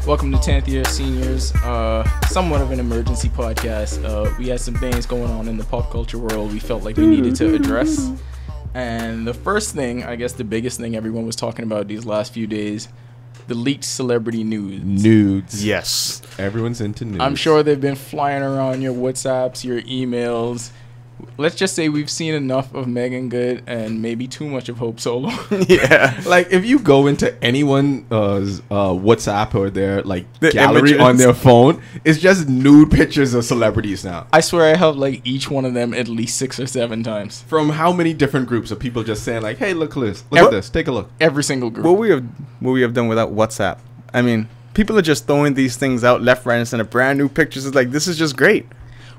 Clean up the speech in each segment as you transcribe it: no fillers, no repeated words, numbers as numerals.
Welcome to 10th Year Seniors, somewhat of an emergency podcast. We had some things going on in the pop culture world we felt like we needed to address. And the first thing, I guess the biggest thing everyone was talking about these last few days, the leaked celebrity nudes. Nudes. Yes. Everyone's into nudes. I'm sure they've been flying around your WhatsApps, your emails. Let's just say we've seen enough of Megan Good and maybe too much of Hope Solo. Yeah. Like, if you go into anyone's WhatsApp or their, like, gallery images on their phone, it's just nude pictures of celebrities now. I swear I have, like, each one of them at least 6 or 7 times. From how many different groups of people just saying, like, hey, look at this. Take a look. Every single group. What we have done without WhatsApp. I mean, people are just throwing these things out left, right, and center. Brand new pictures. It's like, this is just great.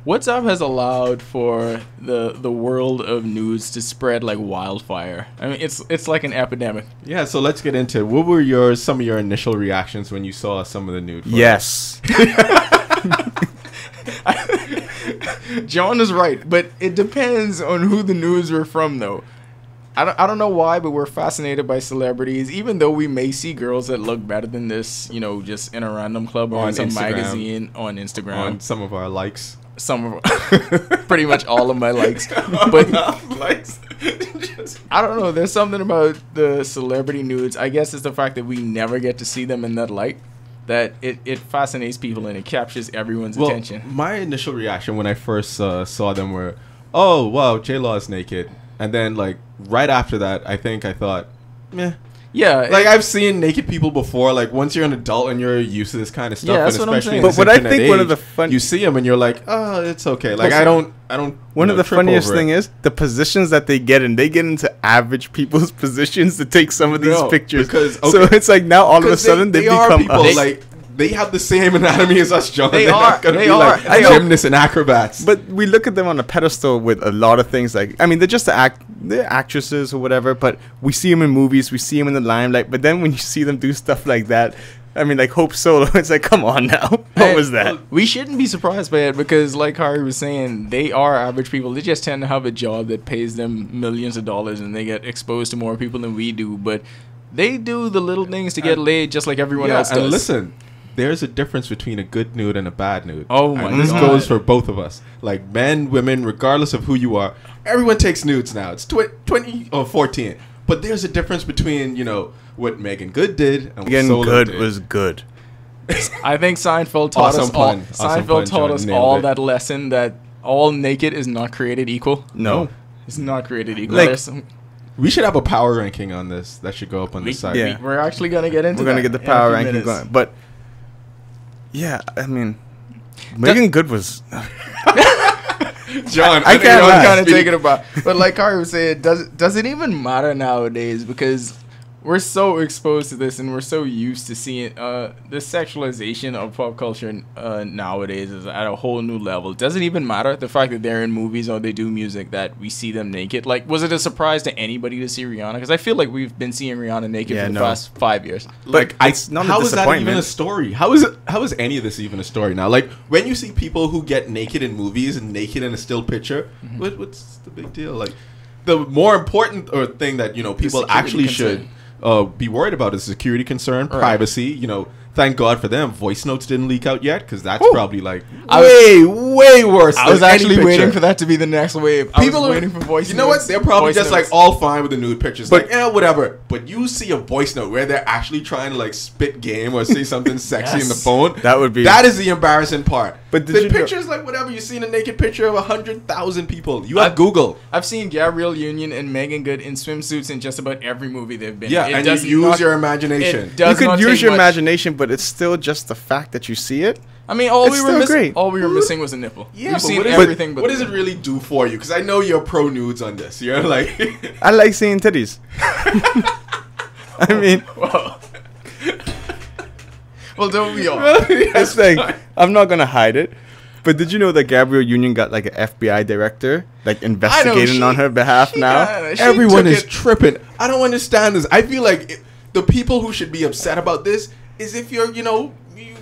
WhatsApp has allowed for the world of nudes to spread like wildfire. I mean, it's like an epidemic. Yeah, so let's get into it. What were some of your initial reactions when you saw some of the nude photos? Yes. John is right, but it depends on who the nudes were from, though. I don't know why, but we're fascinated by celebrities, even though we may see girls that look better than this, you know, just in a random club or On in some Instagram. magazine, on Instagram. On some of our likes. Some of pretty much all of my likes. But likes. I don't know. There's something about the celebrity nudes. I guess it's the fact that we never get to see them in that light that it fascinates people and it captures everyone's attention. My initial reaction when I first saw them were, oh, wow, J-Law is naked. And then, like, right after that, I thought, meh. Yeah. Like, I've seen naked people before. Like, once you're an adult and you're used to this kind of stuff, Yeah, that's and what I'm especially saying. in But this what I internet think one of age, the fun- you see them and you're like, oh, it's okay. Like, I don't. One of the trip funniest over it. thing is the positions that they get in. They get into average people's positions to take some of these No, pictures. because, So okay, it's like now all of a sudden they are become people, us. like, they have the same anatomy as us, John. They They're are. not gonna They be are. like I know. gymnasts and acrobats. But we look at them on a pedestal with a lot of things. Like, I mean, they're just they're actresses or whatever. But we see them in movies, we see them in the limelight. But then when you see them do stuff like that, I mean, like Hope Solo, it's like, come on now, what was that? We shouldn't be surprised by it because, like Harry was saying, they are average people. They just tend to have a job that pays them millions of dollars, and they get exposed to more people than we do. But they do the little things to get laid, just like everyone else does. And listen, there's a difference between a good nude and a bad nude. Oh my And this God. goes for both of us. Like, men, women, regardless of who you are, everyone takes nudes now. It's 20 or 14. But there's a difference between, you know, what Megan Good did and what Again, Solo good did. was good. I think Seinfeld taught Awesome us all. pun. Awesome Seinfeld pun, taught John. us Nailed all it. that lesson that all naked is not created equal. No. It's not created equal. Like- There's some- We should have a power ranking on this. That should go up on the site. yeah. we're actually gonna get into. We're gonna that get the in a power few ranking minutes. going. But yeah, I mean, Megan Good was. John, I can't lie. kind of taken about. But like Kari was saying, does it even matter nowadays? Because we're so exposed to this and we're so used to seeing the sexualization of pop culture nowadays is at a whole new level. Does it even matter the fact that they're in movies or they do music that we see them naked? Like, was it a surprise to anybody to see Rihanna? Because I feel like we've been seeing Rihanna naked for the past 5 years. Like, it's not a how is that even disappointment. a story? How is any of this even a story now? Like, when you see people who get naked in movies and naked in a still picture, what's the big deal? Like, the more important thing that, you know, people security actually concern. should be worried about is security concern, Right. privacy. You know, thank God for them. Voice notes didn't leak out yet because that's probably like way worse. I was than any actually picture. waiting for that to be the next wave. People I are was waiting for voice. You know what? notes, They're probably voice just notes. like all fine with the nude pictures. But- Like, whatever. But you see a voice note where they're actually trying to like spit game or say something sexy in the Yes. phone. That is the embarrassing part. But did the you know- pictures like whatever you seen a naked picture of 100,000 people. You have Google. I've seen Gabrielle Union and Megan Good in swimsuits in just about every movie they've been. Yeah, in. and you use your imagination. It does You not could use take your much. imagination, but it's still just the fact that you see it. I mean, all It's we were still missing, great. all we were missing was a nipple. Yeah, We've but seen what is, everything. But what does it really do for you? Because I know you're pro nudes on this. You're like, I like seeing titties. I mean, well, don't we all? it's like, I'm not gonna hide it. But did you know that Gabrielle Union got like an FBI director like investigating on her behalf now? everyone is tripping. I don't understand this. I feel like the people who should be upset about this is if you're, you know,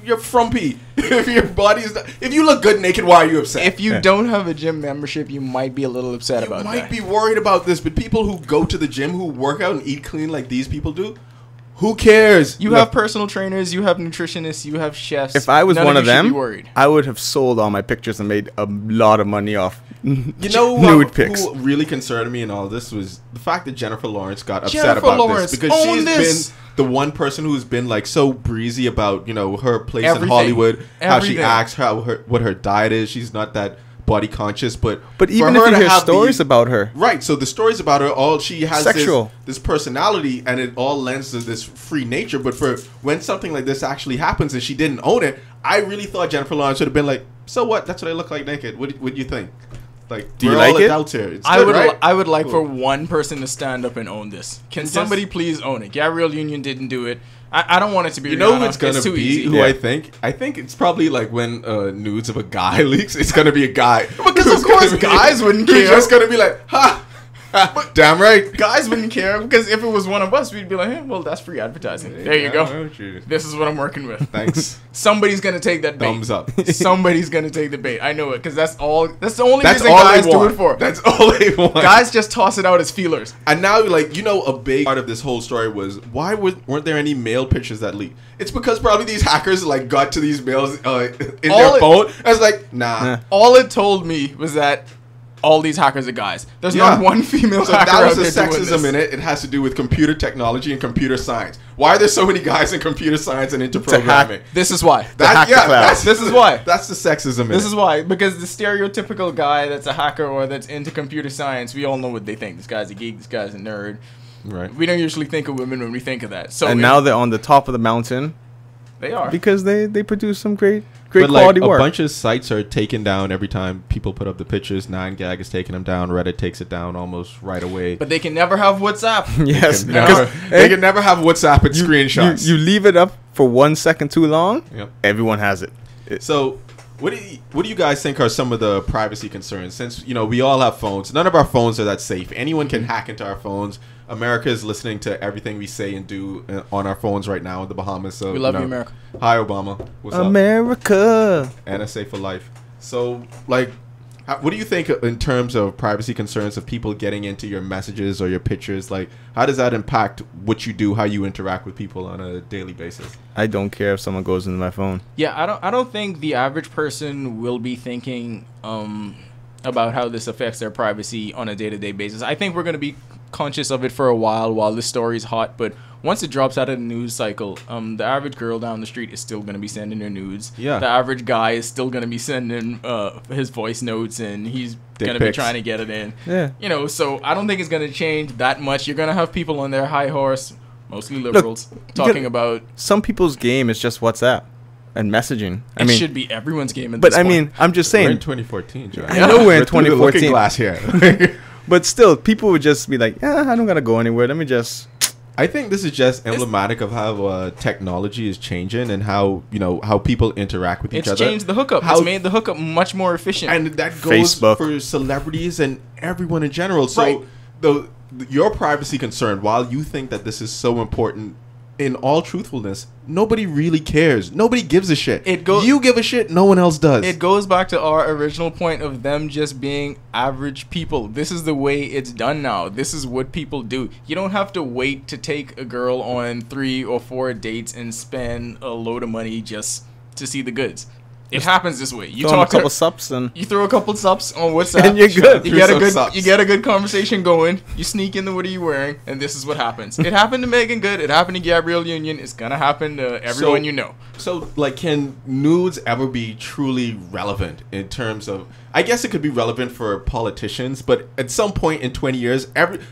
you're frumpy. If your body's not, if you look good naked, why are you upset? If you don't have a gym membership, you might be a little upset about that. You might be worried about this, but people who go to the gym, who work out and eat clean like these people do, who cares? You have personal trainers, you have nutritionists, you have chefs. If I was one of them, worried. I would have sold all my pictures and made a lot of money off you know nude pics. Who really concerned me in all this was the fact that Jennifer Lawrence got upset Jennifer about Lawrence, this because she's this. been the one person who's been like so breezy about, you know, her place Everything. in Hollywood, how she Everything. acts, what her diet is. She's not that body conscious, but even for if her you to hear have stories about her, right? So the stories about her, all she has Sexual. this personality, and it all lends to this free nature. But for when something like this actually happens and she didn't own it, I really thought Jennifer Lawrence would have been like, "So what? That's what I look like naked. What do you think?" Like, do you we're like all it? adults here. It's good, right? I would like Cool. for one person to stand up and own this. Can somebody please own it? Gabrielle Union didn't do it. I don't want it to be. You know Rihanna. who it's gonna too be? easy. Who Yeah. I think? I think it's probably like when nudes of a guy leaks. It's gonna be a guy Because of who's course gonna be- guys wouldn't who's care. just gonna be like, ha. Damn right. Guys wouldn't care because if it was one of us, we'd be like, hey, well, that's free advertising. There you go. This is what I'm working with. Thanks. Somebody's gonna take that bait. Thumbs up. Somebody's gonna take the bait. I know it because that's all. That's the only That's reason all guys they do want. it for. That's all they want. Guys just toss it out as feelers. And now, like, you know, a big part of this whole story was why weren't there any male pictures that leaked? It's because probably these hackers like got to these males in All their phone. I was like, nah. Yeah. All it told me was that all these hackers are guys. There's Yeah. not one female So hacker that was out the there doing sexism this. in it. It has to do with computer technology and computer science. Why are there so many guys in computer science and into To hack- programming? This is why. hack the cloud. This is why. That's the sexism in This it. is why. Because the stereotypical guy that's a hacker or that's into computer science, we all know what they think. This guy's a geek. This guy's a nerd. Right. We don't usually think of women when we think of that. So and now they're on the top of the mountain they are. because they produce some great But like quality a work. bunch of sites are taken down every time people put up the pictures. 9gag is taking them down. Reddit takes it down almost right away. But they can never have WhatsApp. Yes, They because they can never have WhatsApp and screenshots. You leave it up for 1 second too long, Yep. everyone has it. So, what do you guys think are some of the privacy concerns? Since, you know, we all have phones, none of our phones are that safe. Anyone can hack into our phones. America is listening to everything we say and do on our phones right now in the Bahamas. So We love you, America. Hi, Obama. What's up? America. NSA for life. So, like, what do you think in terms of privacy concerns of people getting into your messages or your pictures? Like, how does that impact what you do, how you interact with people on a daily basis? I don't care if someone goes into my phone. Yeah, I don't think the average person will be thinking about how this affects their privacy on a day-to-day basis. I think we're going to be conscious of it for a while this story's hot, but once it drops out of the news cycle, the average girl down the street is still going to be sending her nudes. Yeah. The average guy is still going to be sending his voice notes, and he's going to be pics. trying to get it in. Yeah. You know, so I don't think it's going to change that much. You're going to have people on their high horse, mostly liberals, talking about Some people's game is just WhatsApp and messaging. I it mean, should be everyone's game at but this I point. mean, I'm just We're in saying. 2014, Joe. I know we're in through the looking 2014. glass here. But still, people would just be like, "Yeah, I don't gotta go anywhere. Let me just." I think this is just emblematic of how technology is changing and how, you know, how people interact with each It's other. changed the hookup. How- It's made the hookup much more efficient. And that goes Facebook. for celebrities and everyone in general. So Right. your privacy concern, while you think that this is so important, in all truthfulness, nobody really cares. Nobody gives a shit. You give a shit, no one else does. It goes back to our original point of them just being average people. This is the way it's done now. This is what people do. You don't have to wait to take a girl on 3 or 4 dates and spend a load of money just to see the goods. It happens this way. You Throw 'em a talk to couple subs and you throw a couple subs on WhatsApp, And you're good. You get a Through some good, subs. you get a good conversation going. You sneak in the what are you wearing, and this is what happens. It happened to Megan Good. It happened to Gabrielle Union. It's gonna happen to everyone you know. So, like, can nudes ever be truly relevant in terms of? I guess it could be relevant for politicians, but at some point in 20 years,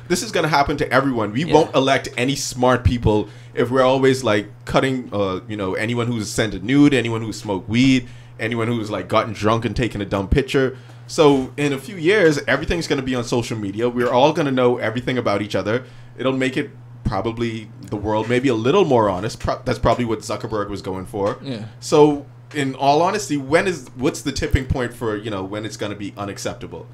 this is going to happen to everyone. We won't elect any smart people if we're always like cutting, you know, anyone who's sent a nude, anyone who's smoked weed, anyone who's like gotten drunk and taken a dumb picture. So in a few years, everything's going to be on social media. We're all going to know everything about each other. It'll make it probably the world maybe a little more honest. That's probably what Zuckerberg was going for. Yeah. So in all honesty, what's the tipping point for, you know, when it's going to be unacceptable?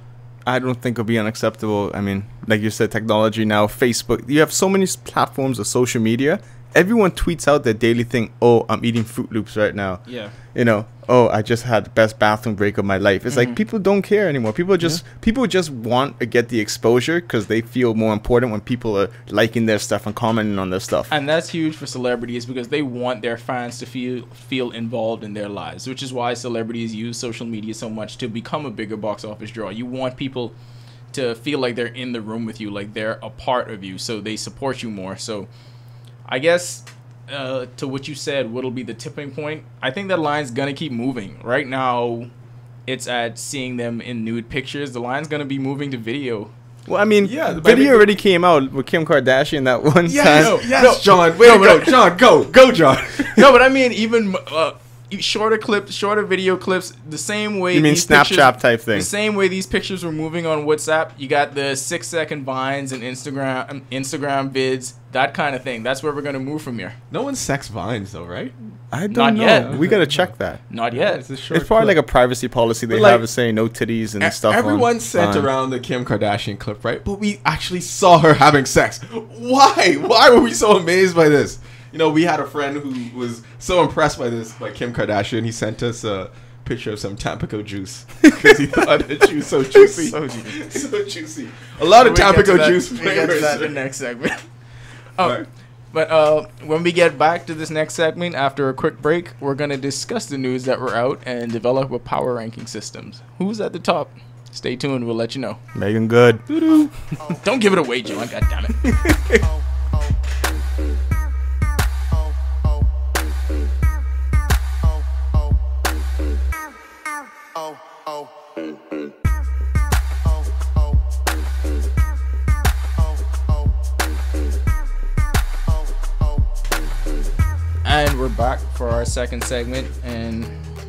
I don't think it'll be unacceptable. I mean, like you said, technology now, Facebook. You have so many platforms of social media. everyone tweets out their daily thing. Oh, I'm eating Fruit Loops right now. Yeah. You know, oh, I just had the best bathroom break of my life. It's like people don't care anymore. People just want to get the exposure because they feel more important when people are liking their stuff and commenting on their stuff. And that's huge for celebrities because they want their fans to feel involved in their lives, which is why celebrities use social media so much to become a bigger box office draw. You want people to feel like they're in the room with you, like they're a part of you, so they support you more. So I guess to what you said, what'll be the tipping point? I think that line's gonna keep moving. Right now, it's at seeing them in nude pictures. The line's gonna be moving to video. Well, I mean, Yeah, the but I video mean- already came out with Kim Kardashian that one time. Yes, John. Way to go, John. Go, John. No, but I mean, even shorter clips, shorter video clips, the same way. You mean these Snapchat type thing? The same way these pictures were moving on WhatsApp. You got the 6-second vines and Instagram vids, that kind of thing. That's where we're gonna move from here. No one's sex vines though, right? I don't Not know. yet. We gotta check that. Not yet. It's probably like a privacy policy they But, like, have of saying no titties and stuff. Everyone sent Vine. around the Kim Kardashian clip, right? But we actually saw her having sex. Why? Why were we so amazed by this? You know, we had a friend who was so impressed by Kim Kardashian. He sent us a picture of some Tampico juice because he thought it was so juicy. So juicy. So juicy. A lot of We'll get to Tampico that- juice we'll get to flavors. that in the next segment. Right. But when we get back to this next segment, after a quick break, we're going to discuss the news that were out and develop a power ranking systems. Who's at the top? Stay tuned. We'll let you know. Megan Good. Don't give it away, John. God damn it. And we're back for our second segment, and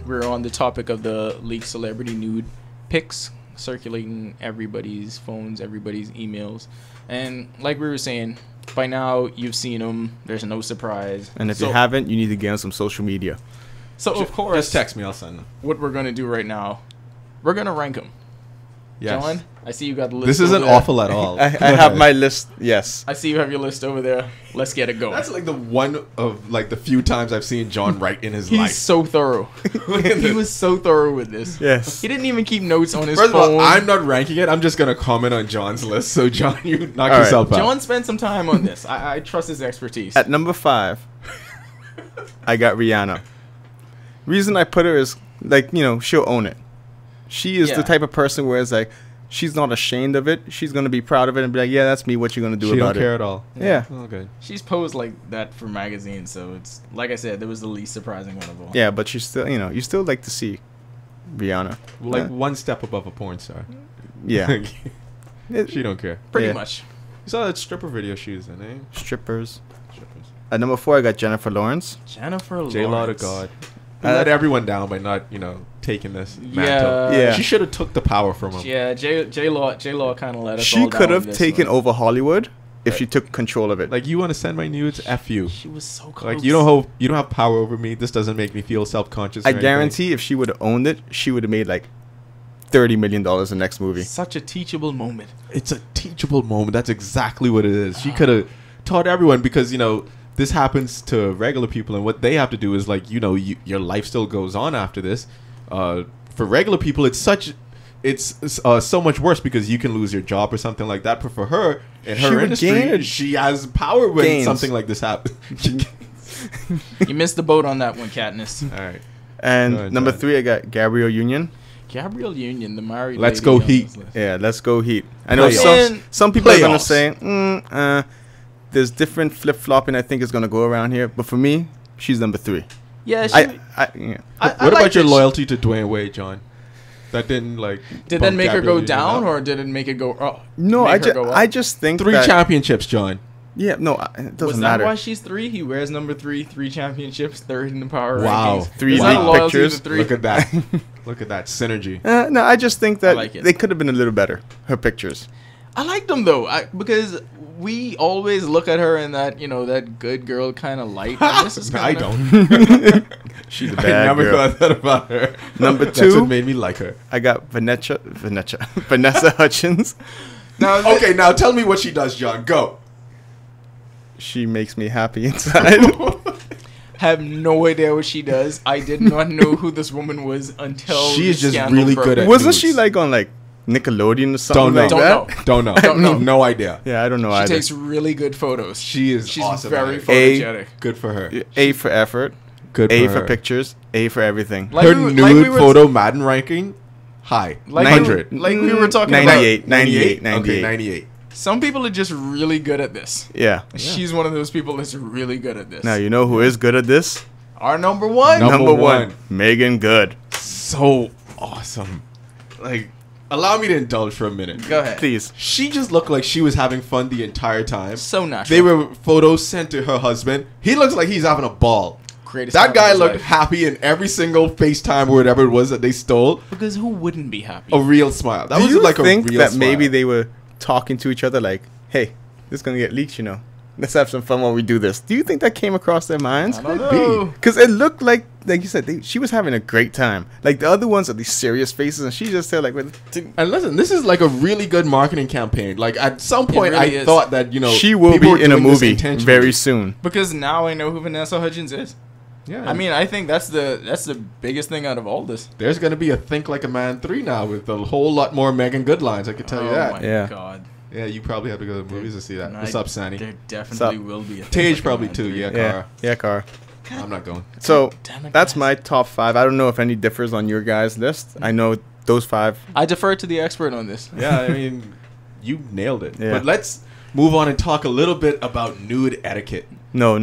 we're on the topic of the leaked celebrity nude pics circulating everybody's phones, everybody's emails. And like we were saying, by now you've seen them. There's no surprise. And if So- you haven't, you need to get on some social media. So of course, Just text me, I'll send them. what we're gonna do right now, we're gonna rank them. Yes. John, I see you got the list. This over isn't there. awful at all. I have my list. Yes. I see you have your list over there. Let's get it going. That's like the one of like the few times I've seen John write in his He's life. so thorough. He was so thorough with this. Yes. He didn't even keep notes on his First phone. of all, I'm not ranking it. I'm just gonna comment on John's list. So John, you knock All right. yourself out. John spent some time on this. I trust his expertise. At number 5, I got Rihanna. Reason I put her is, like, you know, she'll own it. She is Yeah. the type of person where it's like, she's not ashamed of it. She's going to be proud of it and be like, yeah, that's me. What you going to do She about don't care it? at all. Yeah. Oh, good. She's posed like that for magazines, so it's like I said, that was the least surprising one of all. Yeah, but she's still, you know, you still like to see Rihanna. Like one step above a porn star. Yeah. She don't care. Pretty Yeah. much. You saw that stripper video she was in, eh? Strippers. Strippers. At number 4, I got Jennifer Lawrence. Jennifer Lawrence. J-Law to God. Let everyone down by not, taking this Yeah. mantle. Yeah. She should have took the power from him. Yeah, J-Law kind of let us all She down could with have this taken one. over Hollywood if she took control of it. Like, you want to send my nudes? F you. She was so close. Like, you don't have power over me. This doesn't make me feel self-conscious. I guarantee if she would have owned it, she would have made like $30 million the next movie. Such a teachable moment. It's a teachable moment. That's exactly what it is. She could have taught everyone because, this happens to regular people, and what they have to do is, like, your life still goes on after this. For regular people, it's so much worse because you can lose your job or something like that. But for her, in She her would industry, gain she has power when gains. something like this happens. You missed the boat on that one, Katniss. All right. And Go ahead, number John. 3, I got Gabrielle Union. Gabrielle Union, the married Let's lady go on Heat. this list. Yeah, let's go Heat. I know Playoffs. some people are going to Playoffs. say, there's different flip-flopping I think is going to go around here. But for me, she's number 3. Yeah, she, Yeah. What like about your that she- loyalty to Dwayne Wade, John? That didn't Did that bump make her Gabrielle go Union down, up? or did it make it go up? No, Make her go up? I just think 3 that, championships, John? Yeah, no, it Was doesn't that matter. why she's 3? He wears number 3, 3 championships, 3rd in the power Wow. rankings. 3 Is that league loyalty to pictures. 3? Look at that. Look at that synergy. No, I just think that like it. they could have been a little better. Her pictures. I like them though, because we always look at her in that that good girl kind of light. And this is I kinda- don't. She's a I bad never girl. thought that about her. Number That's 2, what made me like her. I got Vanessa Hutchins. Now, Okay, now tell me what she does, John. Go. she makes me happy inside. Have no idea what she does. I did not know who this woman was until She is the just scandal really broke. good at Wasn't nudes. she like on like Nickelodeon or something Don't know. like that? Don't know. Don't know. No idea. Yeah, I don't know She either. takes really good photos. She's awesome very at it. photogenic. Good for her. A for effort, Good A for for her. pictures, A for everything. Like Her we were- nude like we were- photo Madden ranking, high. Like 100. like we were talking 98, about. 98, Okay, 98. 98. Some people are just really good at this. Yeah. She's one of those people that's really good at this. Now you know who is good at this? Our number one. Number one. Megan Good. So awesome. Like, allow me to indulge for a minute. Go ahead. Please. She just looked like she was having fun the entire time. So natural. They were photos sent to her husband. He looks like he's having a ball. Greatest That time guy of his looked life. happy in every single FaceTime or whatever it was that they stole. Because who wouldn't be happy? A real smile. That Do was you like a real think that maybe smile. they were talking to each other like, hey, this is going to get leaked, you know? Let's have some fun while we do this. Do you think that came across their minds? I don't Could be. know. Because it looked like you said, she was having a great time. Like the other ones are these serious faces, and she just said like, And listen, this is like a really good marketing campaign. Like at some point, really I is. thought that she will people were be in a doing this movie intentionally. very soon. Because now I know who Vanessa Hudgens is. Yeah, I mean, I think that's the biggest thing out of all this. there's gonna be a Think Like a Man 3 now with a whole lot more Megan Good lines. I can tell you Oh that. my Yeah. god. Yeah, you probably have to go to the movies to see that. What's up, Sandy? There definitely Sup? will be. A Tage probably Man too. 3. Yeah, Yeah, Cara. yeah, Cara. I'm not going. So Damn it, that's guys. my top 5. I don't know if any differs on your guys' list. I know those 5. I defer to the expert on this. Yeah, I mean, you nailed it. Yeah. But let's move on and talk a little bit about nude etiquette. No.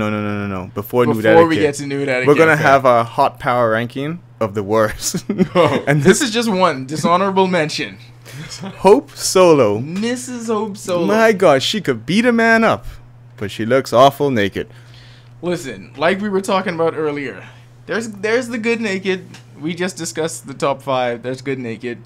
Before nude Before etiquette, we get to nude etiquette, we're gonna okay. have a hot power ranking of the worst. And This is just one dishonorable mention. Hope Solo. Mrs. Hope Solo. My God, she could beat a man up, but she looks awful naked. Listen, like we were talking about earlier, there's the good naked. We just discussed the top 5. There's good naked.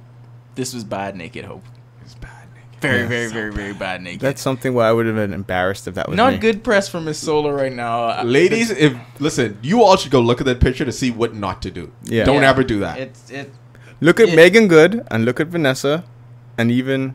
This was bad naked Hope. It's bad, Nick. Very, Yeah. very, So very, very bad naked. That's something where I would have been embarrassed if that was not me. good press for Miss Solo right now. Ladies, if listen, you all should go look at that picture to see what not to do. Yeah. Don't Yeah. ever do that. It. Look at Yeah. Megan Good and look at Vanessa, and even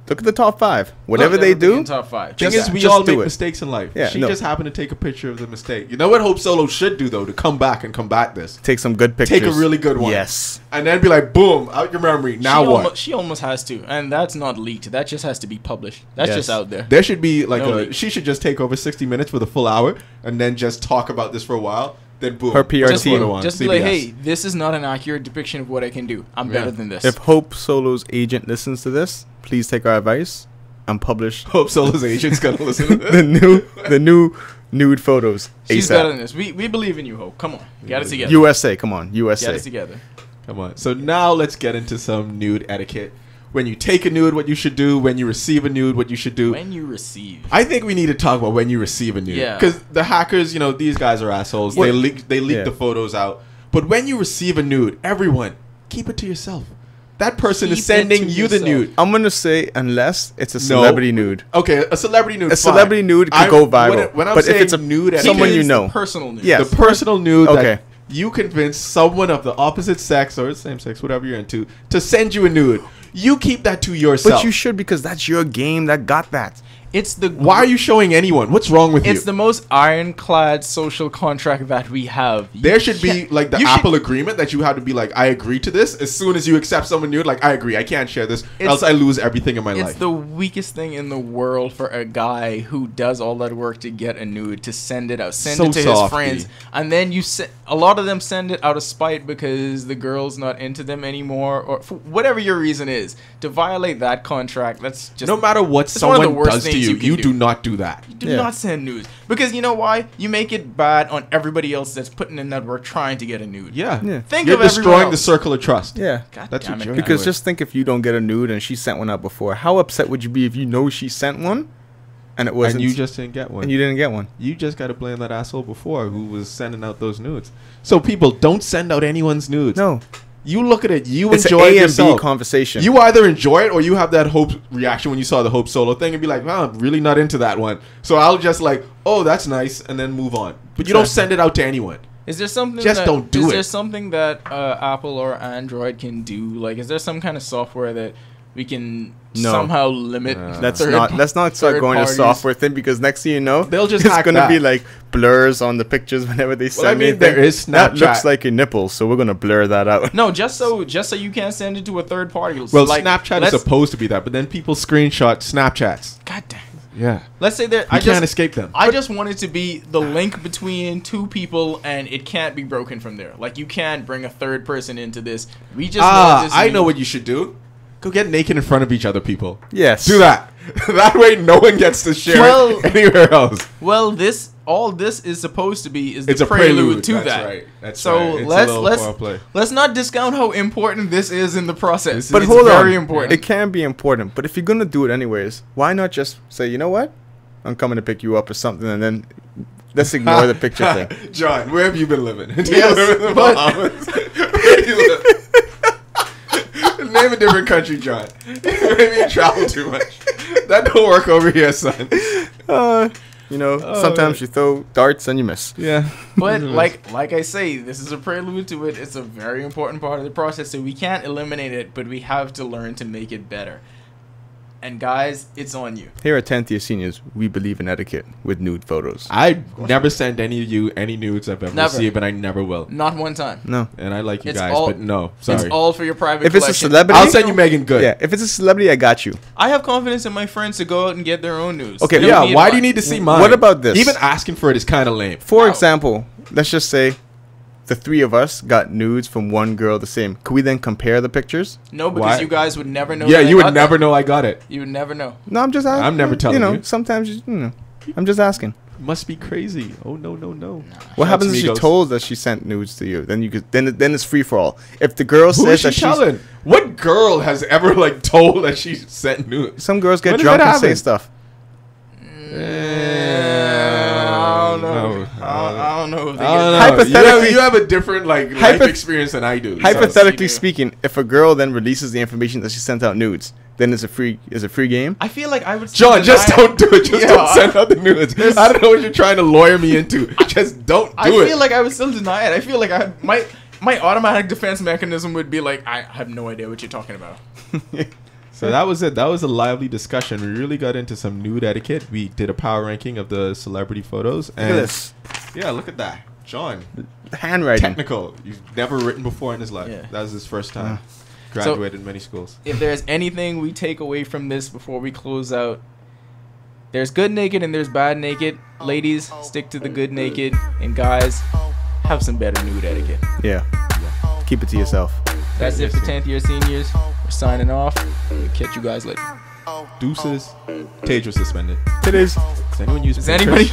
look at the top 5. Whatever they do, Top 5. Thing Just- is, we just all do make it. mistakes in life. Yeah, she no. just happened to take a picture of the mistake. You know what Hope Solo should do though to come back and combat this? take some good pictures. Take a really good one. Yes. And then be like, boom, out your memory. Now what? She almost has to, and that's not leaked. That just has to be published. That's Yes. just out there. There should be like No a. leak. She should just take over 60 minutes for the full hour and then just talk about this for a while. Then boom. Her PR just team. photo on Just be like, CBS. hey, this is not an accurate depiction of what I can do. I'm Yeah. better than this. If Hope Solo's agent listens to this, please take our advice and publish Hope Solo's agent's gonna listen to this. the new nude photos She's better ASAP. than this. We believe in you, Hope. Come on, get it together. USA, come on, Get USA. it together. Come on. So now let's get into some nude etiquette. When you take a nude, what you should do. When you receive a nude, what you should do. When you receive, I think we need to talk about when you receive a nude. Yeah. Because the hackers, you know, these guys are assholes. What- They leak Yeah. the photos out. But when you receive a nude, everyone, keep it to yourself. That person Keep is it sending to you the yourself. nude. I'm gonna say unless it's a celebrity nude. Okay, a celebrity nude. A celebrity nude could go viral. When I'm But if saying it's a nude, someone etiquette, you It's know. the personal news. Yes. the personal nude Okay. that you convince someone of the opposite sex or same sex, whatever you're into, to send you a nude. You keep that to yourself. But you should, because that's your game that got that. It's the Why are you showing anyone? What's wrong with you? It's the most ironclad social contract that we have. There should be like the you should- Apple agreement that you have to be like, I agree to this. As soon as you accept someone new, like I agree, I can't share this, else I lose everything in my It's life. the weakest thing in the world for a guy who does all that work to get a nude to send it out, send So it to softy. his friends, and then a lot of them send it out of spite because the girl's not into them anymore, or for whatever your reason is. To violate that contract, that's just No matter what it's one of the someone worst does to things you, you can you do. do not do that. Do Yeah. not send nudes because you know why? You make it bad on everybody else that's putting in that work trying to get a nude. Yeah. Yeah. Think You're of everyone destroying the else. circle of trust. Yeah. God That's damn what it, you're guys. Because just think, if you don't get a nude and she sent one out before, how upset would you be if you know she sent one and it wasn't, And you just didn't get one. and you didn't get one? You just got to blame that asshole before who was sending out those nudes. So people, don't send out anyone's nudes. No. You look at it. You It's an enjoy it A and B yourself. conversation. You either enjoy it or you have that Hope reaction when you saw the Hope Solo thing and be like, wow, I'm really not into that one. So I'll just like, oh, that's nice, and then move on. But you don't Exactly. send it out to anyone. Is there something Just that, don't do Is it. there something that Apple or Android can do? Like, is there some kind of software that we can No. somehow limit. Let's not start going to parties. software thing, because next thing you know, They'll just it's hack gonna be that. like blurs on the pictures whenever they send I mean, anything. there is that looks Snapchat. like a nipple, so we're gonna blur that out. No, just so you can't send it to a third party. Well, like, Snapchat is let's- supposed to be that, but then people screenshot Snapchats. God damn. Yeah. Let's say that You can't escape them. I just want it to be the link between two people, and it can't be broken from there. Like, you can't bring a third person into this. We just want this. I know what you should do. Go get naked in front of each other, people. Yes, Do that. That way, no one gets to share Well- it anywhere else. Well, all this is supposed to be is the It's a prelude to That's that. right. That's So right. It's a let's little let's foreplay. let's not discount how important this is in the process. But it's hold very on, important. it can be important. But if you're gonna do it anyways, why not just say, you know what, I'm coming to pick you up or something, and then let's ignore the picture thing. John, where have you been living? Do you Yes, live in the but- Bahamas? Where do you live? Name a different country, John. Maybe you travel too much. That don't work over here, son. You know, sometimes you throw darts and you miss. Yeah. But like I say, this is a prelude to it. It's a very important part of the process, so we can't eliminate it, but we have to learn to make it better. And guys, it's on you. Here at 10th year seniors, we believe in etiquette with nude photos. I never send any of you any nudes I've ever Never. received, and I never will. Not one time. No. And I like you It's guys, all- but no, sorry. It's all for your private If it's a collection. celebrity, I'll send you Megan Good. Yeah, if it's a celebrity, I got you. I have confidence in my friends to go out and get their own news. Okay, They don't Yeah, why do you mine. need to see mine? What about this? Even asking for it is kind of lame. For Wow. example, let's just say the three of us got nudes from one girl the same. Could we then compare the pictures? No, because Why? you guys would never know. Yeah, that I you would got never that. know I got it. You would never know. No, I'm just asking. I'm never telling you. Know, you. sometimes, you know, I'm just asking. Must be crazy. Oh no. What Shout out happens to if she Migos. told that she sent nudes to you? Then you could then it's free for all. If the girl Who says is she that she's telling? What girl has ever like told that she sent nudes? some girls get When does drunk that and say happen? stuff. I don't know. No. I don't know. If they I don't know. Hypothetically- you have a different like life Hypo- experience than I do. Hypothetically you do. speaking, if a girl then releases the information that she sent out nudes, then it's a free game. I feel like I would. still John, just deny it. don't do it. Just Yeah, don't send out the nudes. I don't know what you're trying to lawyer me into. Just don't I do it. feel like I would still deny it. I feel like my automatic defense mechanism would be like, I have no idea what you're talking about. So that was it. That was a lively discussion. We really got into some nude etiquette. We did a power ranking of the celebrity photos. Look And at this yeah, look at that. John, handwriting. technical. You've never written before in his life. Yeah. That was his first time. So- Graduated many schools. If there's anything we take away from this before we close out, there's good naked and there's bad naked. Ladies, stick to the good naked, and guys, have some better nude etiquette. Yeah. Keep it to yourself. That's it for 10th year seniors. We're signing off. We'll catch you guys later. Deuces. Tage was suspended. It is. Does anyone use Does anybody?